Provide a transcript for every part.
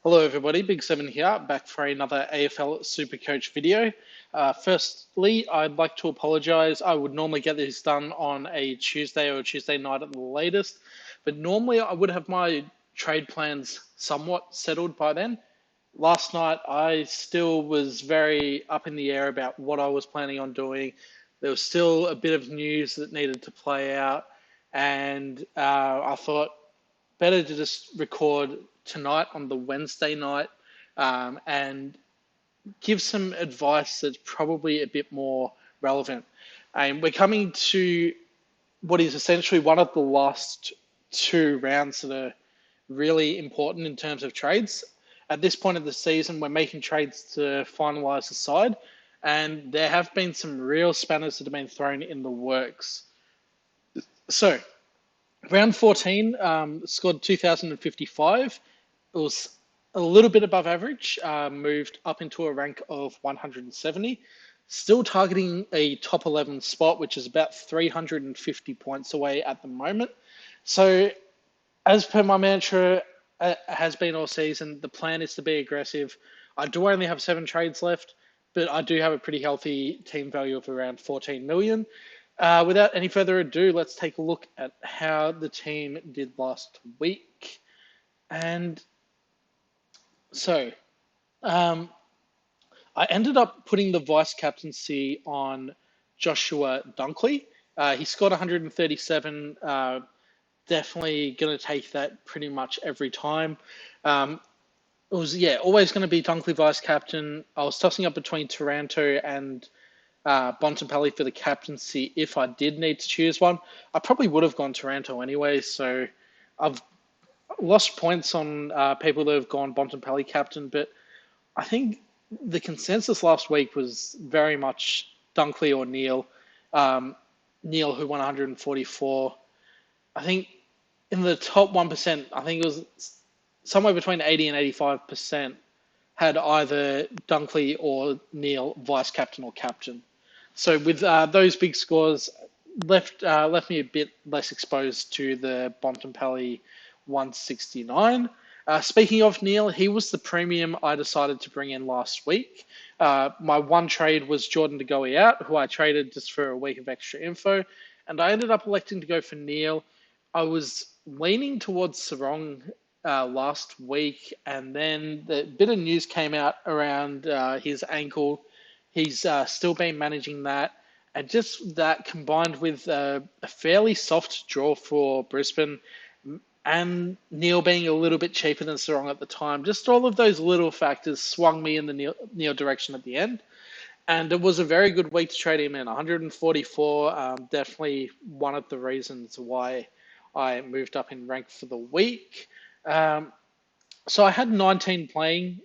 Hello everybody, Big Seven here, back for another AFL SuperCoach video. Firstly, I'd like to apologise. I would normally get this done on a Tuesday or Tuesday night at the latest, but normally I would have my trade plans somewhat settled by then. Last night, I still was very up in the air about what I was planning on doing. There was still a bit of news that needed to play out, and I thought better to just record tonight on the Wednesday night and give some advice that's probably a bit more relevant. And we're coming to what is essentially one of the last two rounds that are really important in terms of trades. At this point of the season, we're making trades to finalise the side, and there have been some real spanners that have been thrown in the works. So, round 14 scored 2,055. It was a little bit above average, moved up into a rank of 170. Still targeting a top 11 spot, which is about 350 points away at the moment. So, as per my mantra, has been all season, the plan is to be aggressive. I do only have 7 trades left, but I do have a pretty healthy team value of around 14 million. Without any further ado, let's take a look at how the team did last week. And so, I ended up putting the vice captaincy on Joshua Dunkley. He scored 137. Definitely going to take that pretty much every time. It was, always going to be Dunkley vice captain. I was tossing up between Taranto and Bontempelli for the captaincy if I did need to choose one. I probably would have gone Taranto anyway, so I've lost points on people that have gone Bontempelli captain, but I think the consensus last week was very much Dunkley or Neil. Neil, who won 144. I think in the top 1%, I think it was somewhere between 80 and 85% had either Dunkley or Neil vice captain or captain. So with those big scores, left me a bit less exposed to the Bontempelli 169. Speaking of Neil, he was the premium I decided to bring in last week. My one trade was Jordan De Goey out, who I traded just for a week of extra info, and I ended up electing to go for Neil. I was leaning towards Sarong last week, and then the bit of news came out around his ankle. He's still been managing that, and just that combined with a fairly soft draw for Brisbane, and Neil being a little bit cheaper than Sarong at the time, just all of those little factors swung me in the Neil direction at the end. And it was a very good week to trade him in. 144, definitely one of the reasons why I moved up in rank for the week. So I had 19 playing.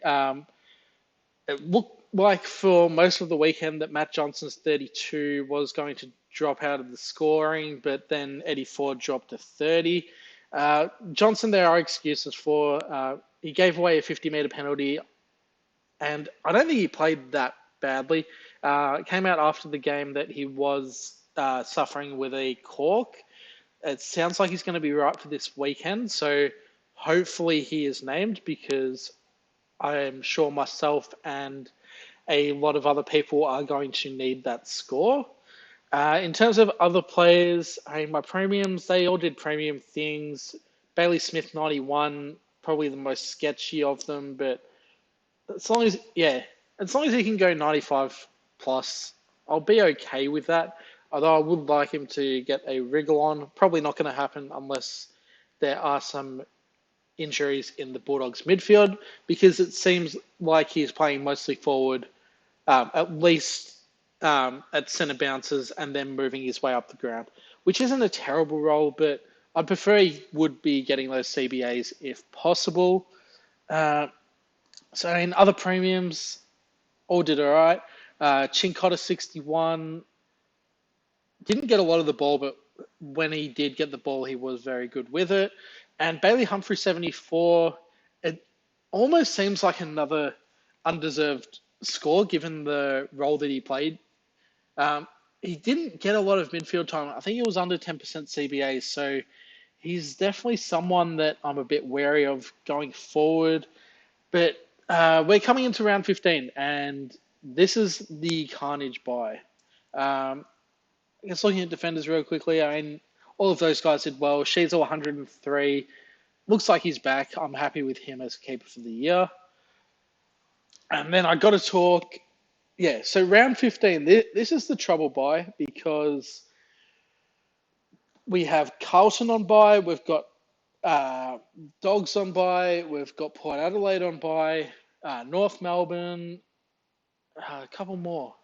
It looked like for most of the weekend that Matt Johnson's 32 was going to drop out of the scoring, but then Eddie Ford dropped to 30. Johnson, there are excuses for. He gave away a 50-meter penalty, and I don't think he played that badly. It came out after the game that he was suffering with a cork. It sounds like he's going to be right for this weekend, so hopefully he is named, because I am sure myself and a lot of other people are going to need that score. In terms of other players, my premiums, they all did premium things. Bailey Smith, 91, probably the most sketchy of them, but as long as he can go 95 plus, I'll be okay with that. Although I would like him to get a wriggle on. Probably not going to happen unless there are some injuries in the Bulldogs midfield, because it seems like he's playing mostly forward, at least at centre bounces, and then moving his way up the ground, which isn't a terrible role, but I'd prefer he would be getting those CBAs if possible. So in other premiums, all did all right. Chincotta 61 didn't get a lot of the ball, but when he did get the ball, he was very good with it. And Bailey Humphrey 74, it almost seems like another undeserved score given the role that he played. He didn't get a lot of midfield time. I think it was under 10% CBA, so he's definitely someone that I'm a bit wary of going forward. But we're coming into round 15, and this is the Carnage buy. I guess looking at defenders real quickly, I mean, all of those guys did well. She's all 103. Looks like he's back. I'm happy with him as a keeper for the year. And then I got to talk. Yeah, so round 15, this is the trouble buy because we have Carlton on buy, we've got Dogs on buy, we've got Port Adelaide on buy, North Melbourne, a couple more,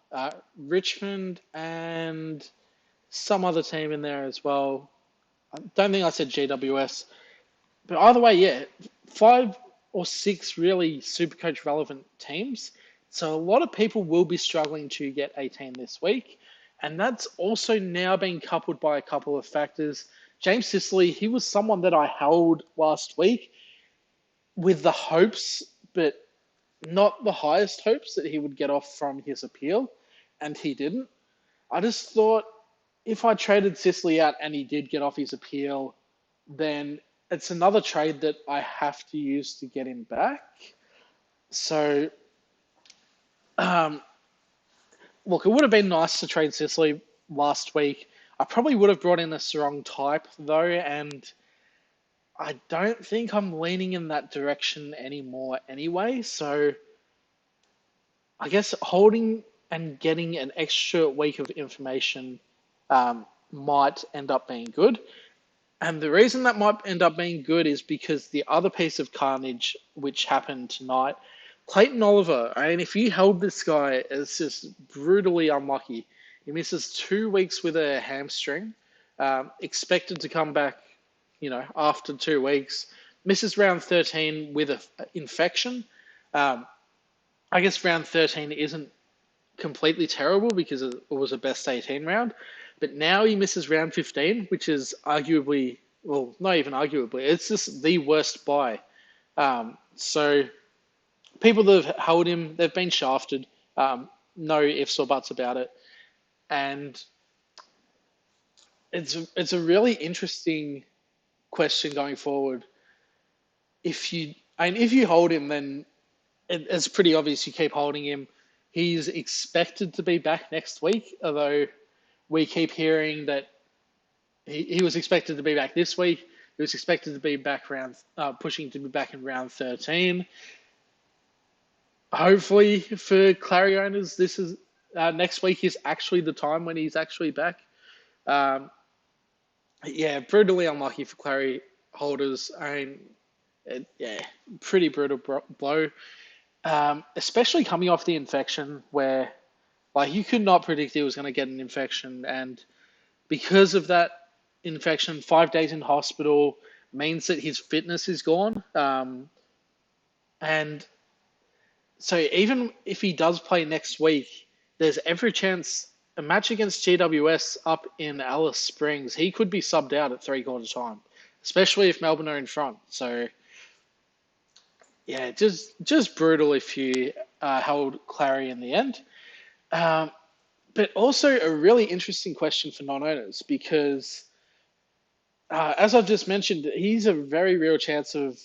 Richmond, and some other team in there as well. I don't think I said GWS. But either way, yeah, 5 or 6 really SuperCoach relevant teams. So a lot of people will be struggling to get 18 this week. And that's also now being coupled by a couple of factors. James Sicily, he was someone that I held last week with the hopes, but not the highest hopes that he would get off from his appeal. And he didn't. I just thought if I traded Sicily out and he did get off his appeal, then it's another trade that I have to use to get him back. So, look, it would have been nice to trade Sicily last week. I probably would have brought in a strong type, though, and I don't think I'm leaning in that direction anymore anyway. So, I guess holding and getting an extra week of information might end up being good. And the reason that might end up being good is because the other piece of carnage which happened tonight, Clayton Oliver, I mean, if you held this guy, it's just brutally unlucky. He misses 2 weeks with a hamstring, expected to come back, after 2 weeks. Misses round 13 with an infection. I guess round 13 isn't completely terrible because it was a best 18 round. But now he misses round 15, which is arguably, well, not even arguably, it's just the worst buy. So people that have held him, they've been shafted. No ifs or buts about it. And it's a really interesting question going forward. If you hold him, then it's pretty obvious you keep holding him. He's expected to be back next week, although we keep hearing that he was expected to be back this week. He was expected to be back pushing to be back in round 13. Hopefully for Clary owners, this is next week is actually the time when he's actually back. Brutally unlucky for Clary holders. I mean, pretty brutal blow. Especially coming off the infection where you could not predict he was going to get an infection, and because of that infection, 5 days in hospital means that his fitness is gone. And so even if he does play next week, there's every chance a match against GWS up in Alice Springs, he could be subbed out at 3/4 time, especially if Melbourne are in front. So yeah, just brutal if you held Clary in the end. But also a really interesting question for non-owners because, as I've just mentioned, he's a very real chance of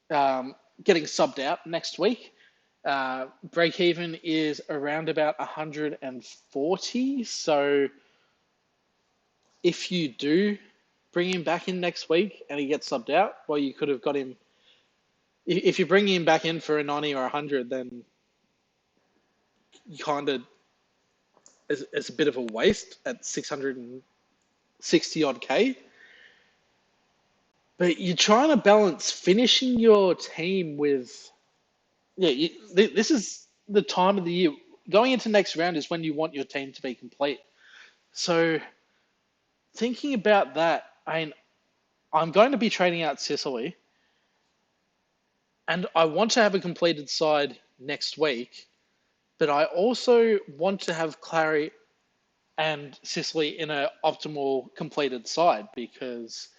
getting subbed out next week. Break even is around about 140. So if you do bring him back in next week and he gets subbed out, well, you could have got him. If you bring him back in for a 90 or 100, then you kind of, it's a bit of a waste at 660 odd K. But you're trying to balance finishing your team with, this is the time of the year. Going into next round is when you want your team to be complete. So thinking about that, I'm going to be trading out Sicily, and I want to have a completed side next week, but I also want to have Clary and Sicily in an optimal completed side because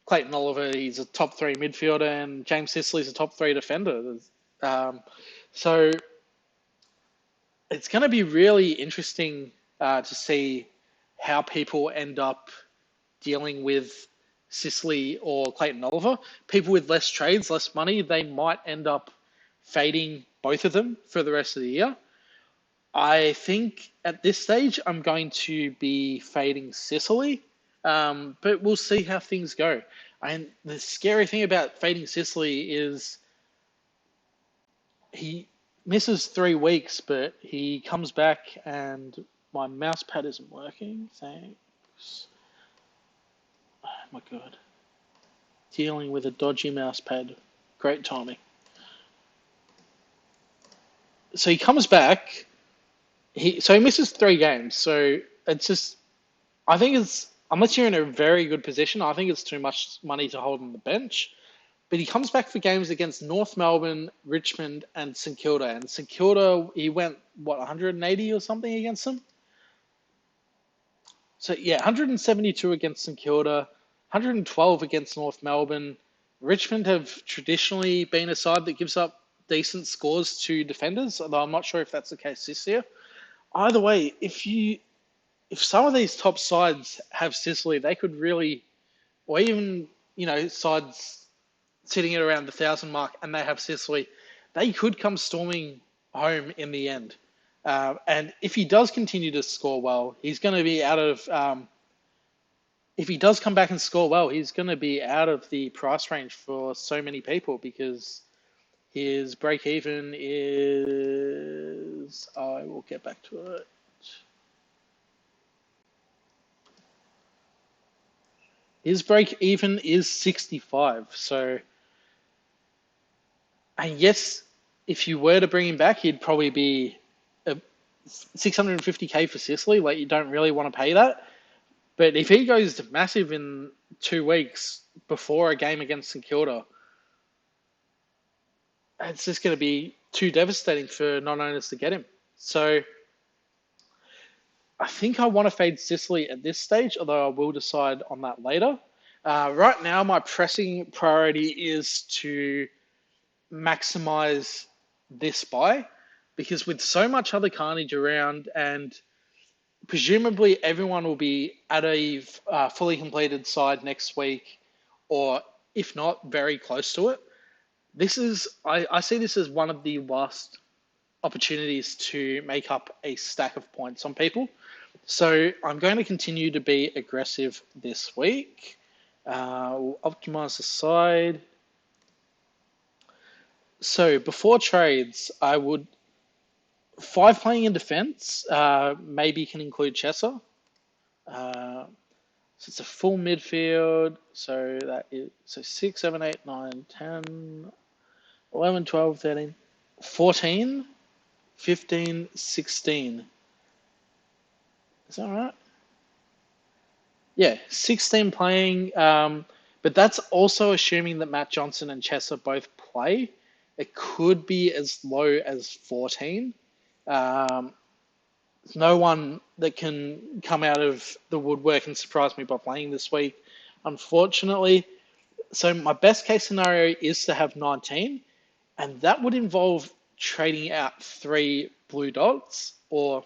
Clayton Oliver, he's a top 3 midfielder, and James Sicily's a top 3 defender. So it's going to be really interesting to see how people end up dealing with Sicily or Clayton Oliver. People with less trades, less money, they might end up fading both of them for the rest of the year. I think at this stage I'm going to be fading Sicily, but we'll see how things go. And the scary thing about fading Sicily is he misses 3 weeks, but he comes back and my mouse pad isn't working. Thanks. Oh my God. Dealing with a dodgy mouse pad. Great timing. So he comes back. He misses 3 games. So it's just, I think it's, unless you're in a very good position, I think it's too much money to hold on the bench. But he comes back for games against North Melbourne, Richmond, and St Kilda. And St Kilda, he went, 180 or something against them? So, yeah, 172 against St Kilda, 112 against North Melbourne. Richmond have traditionally been a side that gives up decent scores to defenders, although I'm not sure if that's the case this year. Either way, if some of these top sides have Sicily, they could really, or even, sides sitting at around the 1,000 mark and they have Sicily, they could come storming home in the end. And if he does continue to score well, he's going to be out of. If he does come back and score well, he's going to be out of the price range for so many people because his break even is. I will get back to it. His break even is 65. So, and yes, if you were to bring him back, he'd probably be 650k for Sicily. Like, you don't really want to pay that. But if he goes massive in 2 weeks before a game against St Kilda, it's just going to be too devastating for non-owners to get him. So I think I want to fade Sicily at this stage, although I will decide on that later. Right now, my pressing priority is to maximize this buy because with so much other carnage around and presumably everyone will be at a fully completed side next week, or if not, very close to it. I see this as one of the last opportunities to make up a stack of points on people. So I'm going to continue to be aggressive this week. We'll optimize the side. So before trades, I would 5 playing in defense. Maybe can include Chesser. So it's a full midfield. So that is 6, 7, 8, 9, 10, 11, 12, 13, 14, 15, 16. Is that right? Yeah, 16 playing. But that's also assuming that Matt Johnson and Chesser both play. It could be as low as 14. There's no one that can come out of the woodwork and surprise me by playing this week, unfortunately. So my best case scenario is to have 19, and that would involve trading out 3 blue dots, or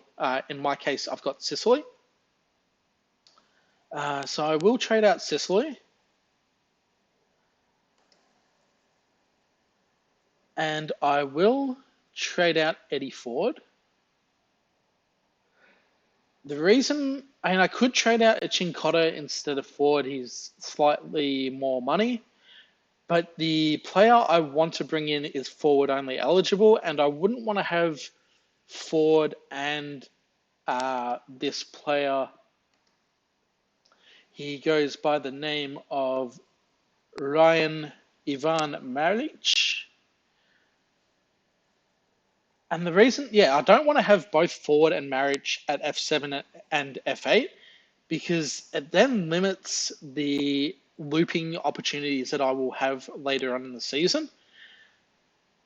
in my case, I've got Sicily. So I will trade out Sicily. And I will trade out Eddie Ford. The reason, I could trade out a Chincotta instead of Ford. He's slightly more money. But the player I want to bring in is forward only eligible, and I wouldn't want to have Ford and this player. He goes by the name of Ryan Ivan Maric. And the reason, I don't want to have both Ford and Maric at F7 and F8 because it then limits the looping opportunities that I will have later on in the season.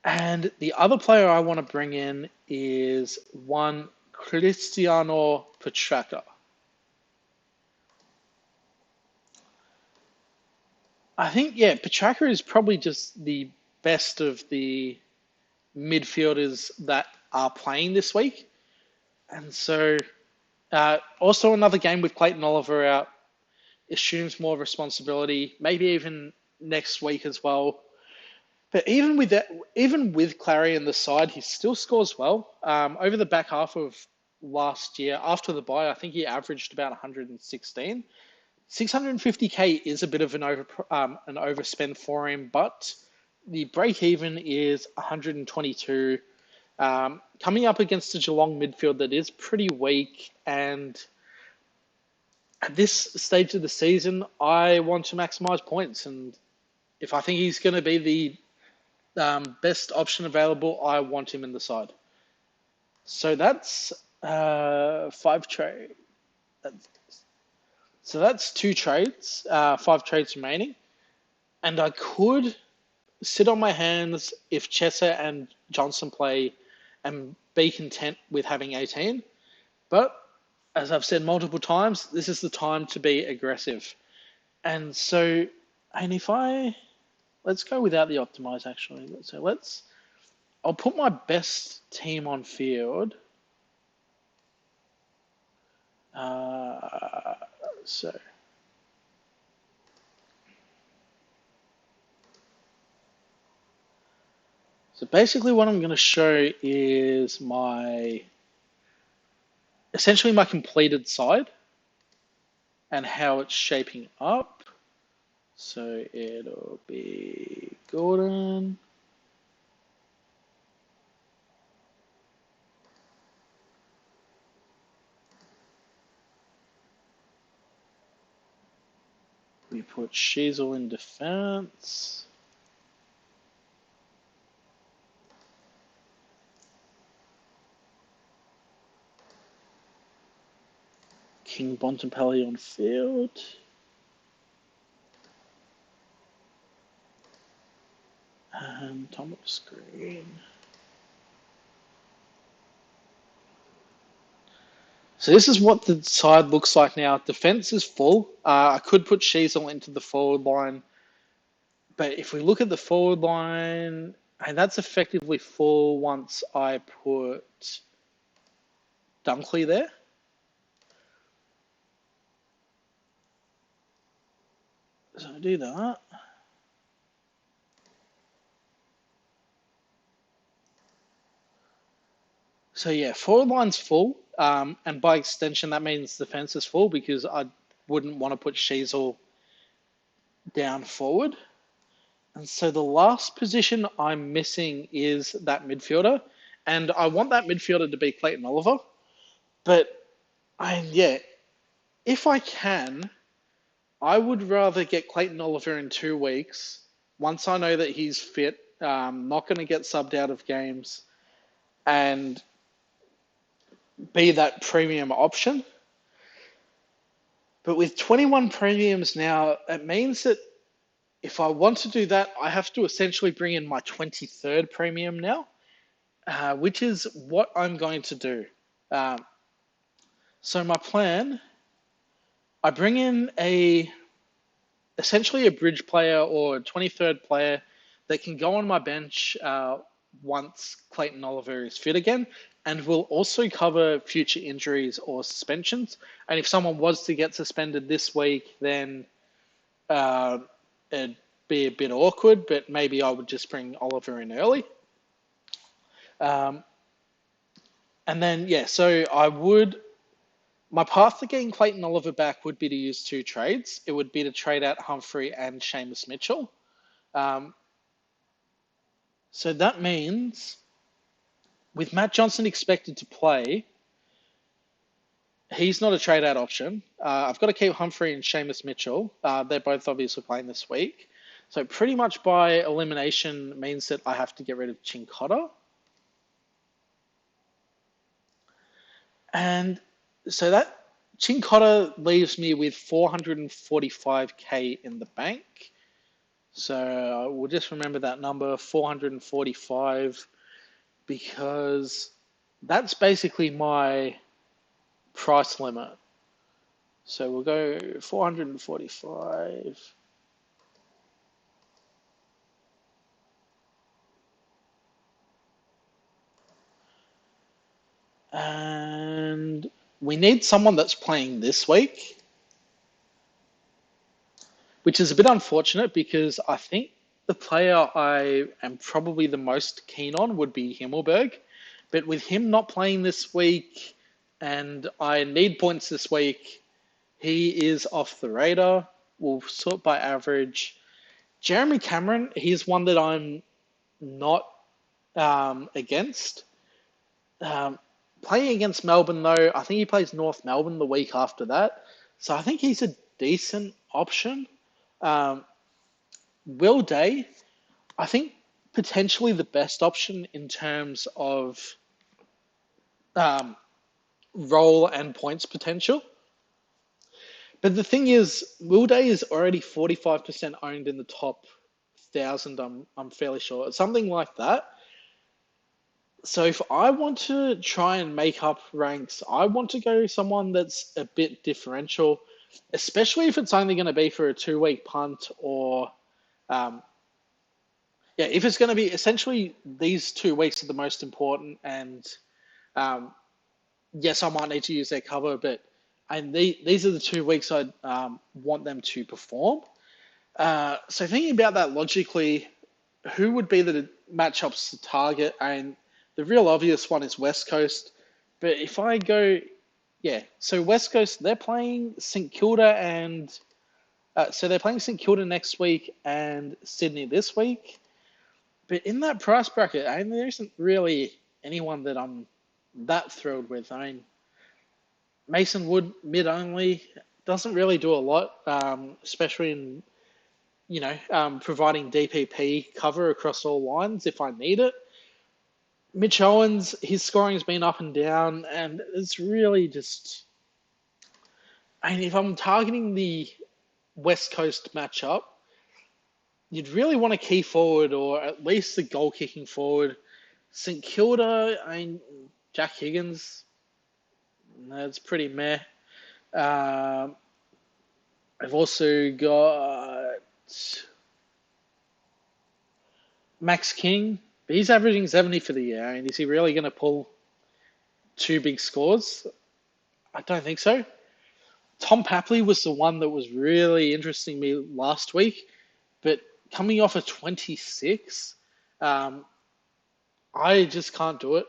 And the other player I want to bring in is one Cristiano Petracca. I think, Petracca is probably just the best of the midfielders that are playing this week. And so also another game with Clayton Oliver out assumes more responsibility, maybe even next week as well. But even with that, even with Clary in the side, he still scores well. Over the back half of last year, after the bye, I think he averaged about 116. 650k is a bit of an overspend for him, but the break even is 122. Coming up against a Geelong midfield that is pretty weak, and at this stage of the season, I want to maximize points. And if I think he's going to be the best option available, I want him in the side. So that's 5 trade. So that's 2 trades, 5 trades remaining. And I could sit on my hands if Chesser and Johnson play and be content with having 18. But as I've said multiple times, this is the time to be aggressive. And so, let's go without the optimize actually. So I'll put my best team on field. So basically what I'm going to show is essentially my completed side and how it's shaping up. So it'll be Gordon. We put Sheasel in defense. King Bontempelli on field. And top of screen. So this is what the side looks like now. Defense is full. I could put Sheasel into the forward line. But if we look at the forward line, and that's effectively full once I put Dunkley there. So I do that. So yeah, forward line's full. And by extension, that means defense is full because I wouldn't want to put Sheasel down forward. And so the last position I'm missing is that midfielder. And I want that midfielder to be Clayton Oliver. But if I can, I would rather get Clayton Oliver in 2 weeks. Once I know that he's fit, not going to get subbed out of games, and be that premium option. But with 21 premiums now, it means that if I want to do that, I have to essentially bring in my 23rd premium now, which is what I'm going to do. So my plan, I bring in essentially a bridge player or a 23rd player that can go on my bench once Clayton Oliver is fit again, and will also cover future injuries or suspensions. And if someone was to get suspended this week, then it'd be a bit awkward, but maybe I would just bring Oliver in early. And then, so my path to getting Clayton Oliver back would be to use 2 trades. It would be to trade out Humphrey and Seamus Mitchell. So that means with Matt Johnson expected to play, he's not a trade out option. I've got to keep Humphrey and Seamus Mitchell. They're both obviously playing this week. So pretty much by elimination means that I have to get rid of Chincotta. And so that Chincotta leaves me with 445k in the bank. So we'll just remember that number, 445, because that's basically my price limit. So we'll go 445. And we need someone that's playing this week, which is a bit unfortunate because I think the player I am probably the most keen on would be Himmelberg. But with him not playing this week, and I need points this week, he is off the radar. We'll sort by average. Jeremy Cameron, he's one that I'm not against. Playing against Melbourne, though, I think he plays North Melbourne the week after that. So I think he's a decent option. Will Day, I think potentially the best option in terms of role and points potential. But the thing is, Will Day is already 45% owned in the top 1,000, I'm fairly sure. Something like that. So if I want to try and make up ranks, I want to go someone that's a bit differential, especially if it's only going to be for a 2-week punt or, if it's going to be essentially these 2 weeks are the most important. And yes, I might need to use their cover, but these are the 2 weeks I want them to perform. So thinking about that logically, who would be the matchups to target? And the real obvious one is West Coast. But if I go, so West Coast, they're playing St Kilda they're playing St Kilda next week and Sydney this week. But in that price bracket, there isn't really anyone that I'm that thrilled with. Mason Wood mid only doesn't really do a lot, especially in providing DPP cover across all lines if I need it. Mitch Owens, his scoring has been up and down, and it's really just. If I'm targeting the West Coast matchup, you'd really want a key forward or at least a goal kicking forward. St Kilda, Jack Higgins, that's pretty meh. I've also got Max King, but he's averaging 70 for the year. Is he really going to pull 2 big scores? I don't think so. Tom Papley was the one that was really interesting me last week, but coming off a 26, I just can't do it.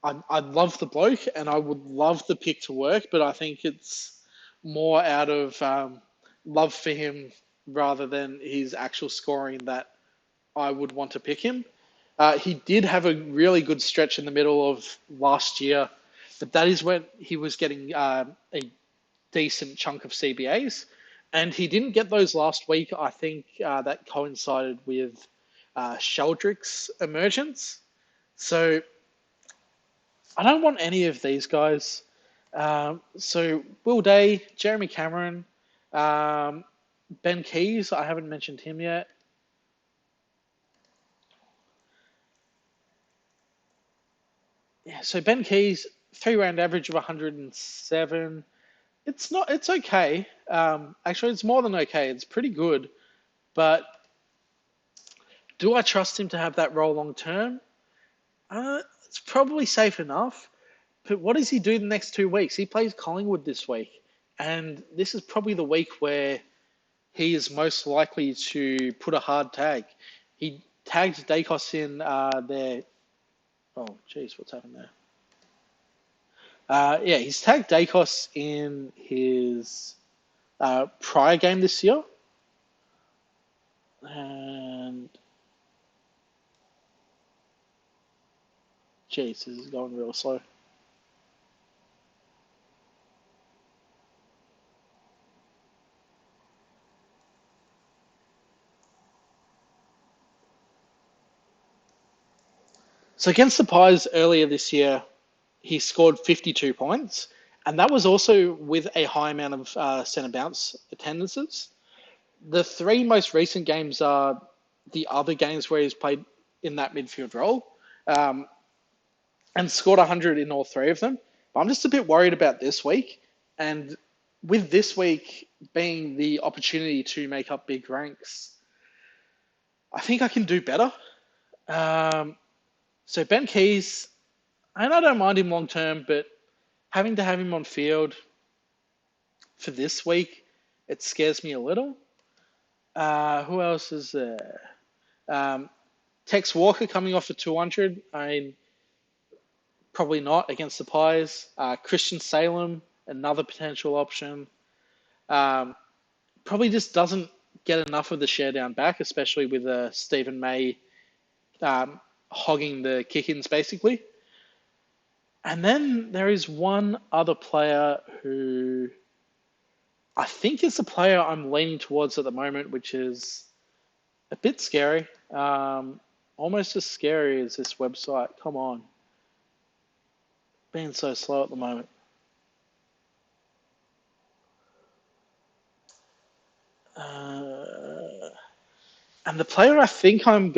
I love the bloke and I would love the pick to work, but I think it's more out of love for him rather than his actual scoring that I would want to pick him. He did have a really good stretch in the middle of last year, but that is when he was getting a decent chunk of CBAs, and he didn't get those last week. I think that coincided with Sheldrick's emergence. So I don't want any of these guys. So Will Day, Jeremy Cameron, Ben Keys, I haven't mentioned him yet. Yeah, so Ben Keys, 3-round average of 107. It's okay. Actually, it's more than okay. It's pretty good. But do I trust him to have that role long term? It's probably safe enough. But what does he do the next 2 weeks? He plays Collingwood this week. And this is probably the week where he is most likely to put a hard tag. He tagged Dacos in there. Oh, geez, what's happened there? He's tagged Dacos in his prior game this year. And geez, this is going real slow. So against the Pies earlier this year, he scored 52 points, and that was also with a high amount of centre bounce attendances. The 3 most recent games are the other games where he's played in that midfield role, and scored 100 in all 3 of them. But I'm just a bit worried about this week, and with this week being the opportunity to make up big ranks, I think I can do better. So Ben Keys, and I don't mind him long term, but having to have him on field for this week, it scares me a little. Who else is there? Tex Walker coming off a 200. I mean, probably not against the Pies. Christian Salem, another potential option. Um, Probably just doesn't get enough of the share down back, especially with Stephen May hogging the kick-ins basically. And then there is one other player who I think is the player I'm leaning towards at the moment, which is a bit scary. Almost as scary as this website. Come on. Being so slow at the moment. And the player I think I'm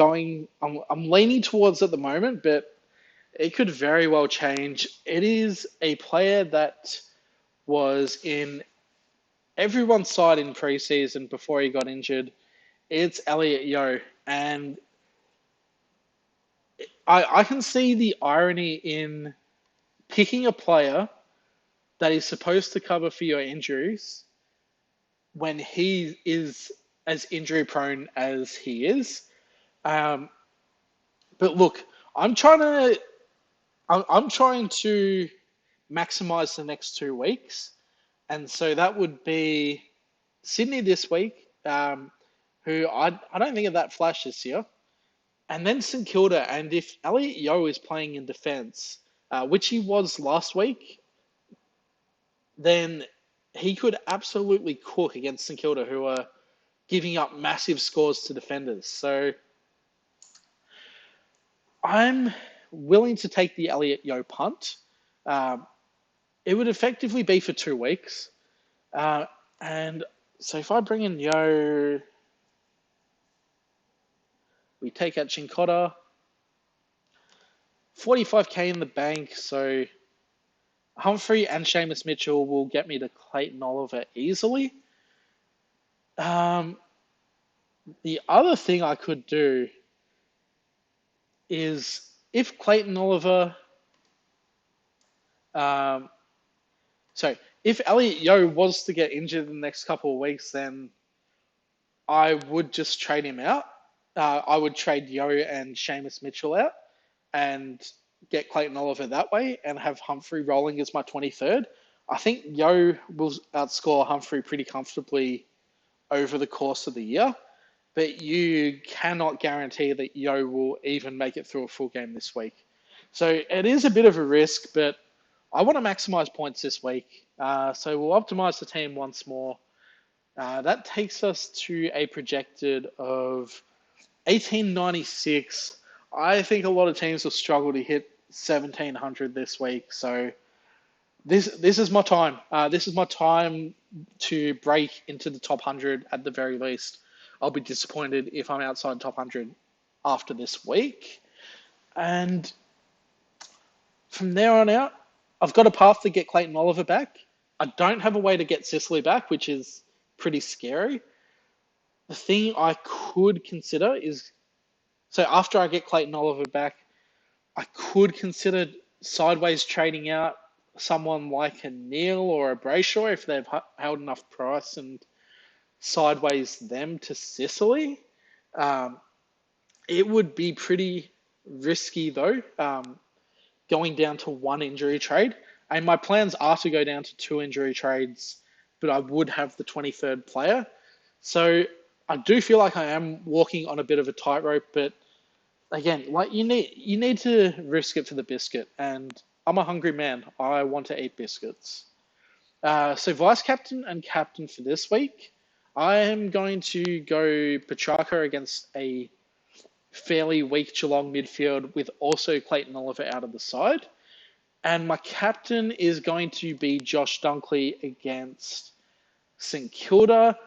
leaning towards at the moment, but it could very well change. It is a player that was in everyone's side in preseason before he got injured. It's Elliot Yeo. And I can see the irony in picking a player that is supposed to cover for your injuries when he is as injury prone as he is. But look, I'm trying to maximize the next 2 weeks. And so that would be Sydney this week, who I don't think are that flash this year. And then St Kilda. And if Elliot Yeo is playing in defence, which he was last week, then he could absolutely cook against St Kilda, who are giving up massive scores to defenders. So I'm willing to take the Elliot Yeo punt. It would effectively be for 2 weeks. And so if I bring in Yeo, we take out Chincotta, 45k in the bank. So Humphrey and Seamus Mitchell will get me to Clayton Oliver easily. The other thing I could do is if Clayton Oliver, if Elliot Yeo was to get injured in the next couple of weeks, then I would just trade him out. I would trade Yeo and Seamus Mitchell out and get Clayton Oliver that way and have Humphrey rolling as my 23rd. I think Yeo will outscore Humphrey pretty comfortably over the course of the year, but you cannot guarantee that Yeo will even make it through a full game this week. So it is a bit of a risk, but I want to maximize points this week. So we'll optimize the team once more. That takes us to a projected of 1896. I think a lot of teams will struggle to hit 1700 this week. So this is my time. This is my time to break into the top 100 at the very least. I'll be disappointed if I'm outside top 100 after this week. And from there on out, I've got a path to get Clayton Oliver back. I don't have a way to get Sicily back, which is pretty scary. The thing I could consider is, so after I get Clayton Oliver back, I could consider sideways trading out someone like a Neil or a Brayshaw if they've held enough price and sideways them to Sicily. It would be pretty risky though, going down to 1 injury trade. And my plans are to go down to 2 injury trades, but I would have the 23rd player. So I do feel like I am walking on a bit of a tightrope, but again, like you need to risk it for the biscuit. And I'm a hungry man. I want to eat biscuits. So vice captain and captain for this week, I am going to go Petrarca against a fairly weak Geelong midfield with also Clayton Oliver out of the side. And my captain is going to be Josh Dunkley against St Kilda.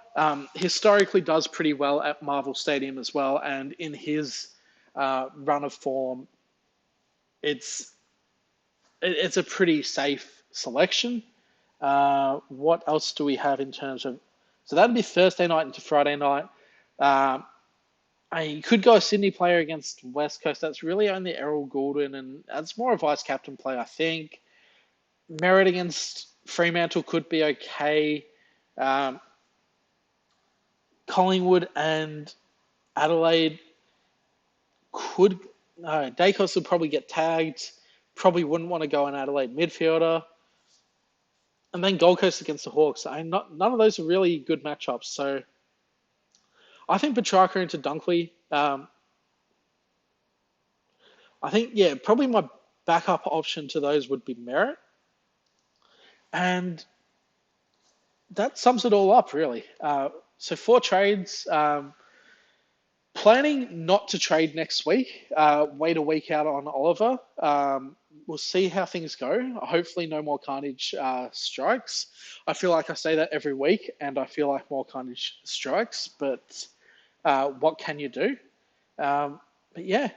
Historically does pretty well at Marvel Stadium as well. And in his run of form, it's a pretty safe selection. What else do we have in terms of... So that'd be Thursday night into Friday night. I could go a Sydney player against West Coast. That's really only Errol Goulden, and that's more a vice-captain play, I think. Merritt against Fremantle could be okay. Collingwood and Adelaide, could Dacos would probably get tagged. Probably wouldn't want to go an Adelaide midfielder. And then Gold Coast against the Hawks. None of those are really good matchups. So I think Petrarca into Dunkley. I think, yeah, probably my backup option to those would be Merritt. And that sums it all up, really. So 4 trades. Planning not to trade next week. Wait a week out on Oliver. We'll see how things go. Hopefully, no more Carnage strikes. I feel like I say that every week, and I feel like more Carnage strikes. But what can you do? But yeah,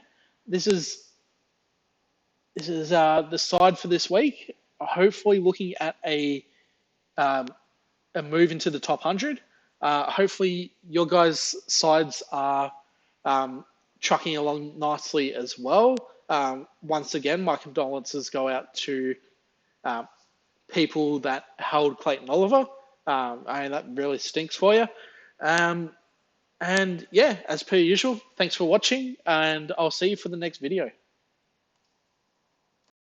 this is the side for this week. Hopefully, looking at a move into the top 100. Hopefully, your guys' sides are trucking along nicely as well. Once again, my condolences go out to people that held Clayton Oliver. I mean, that really stinks for you. And yeah, as per usual, thanks for watching, and I'll see you for the next video.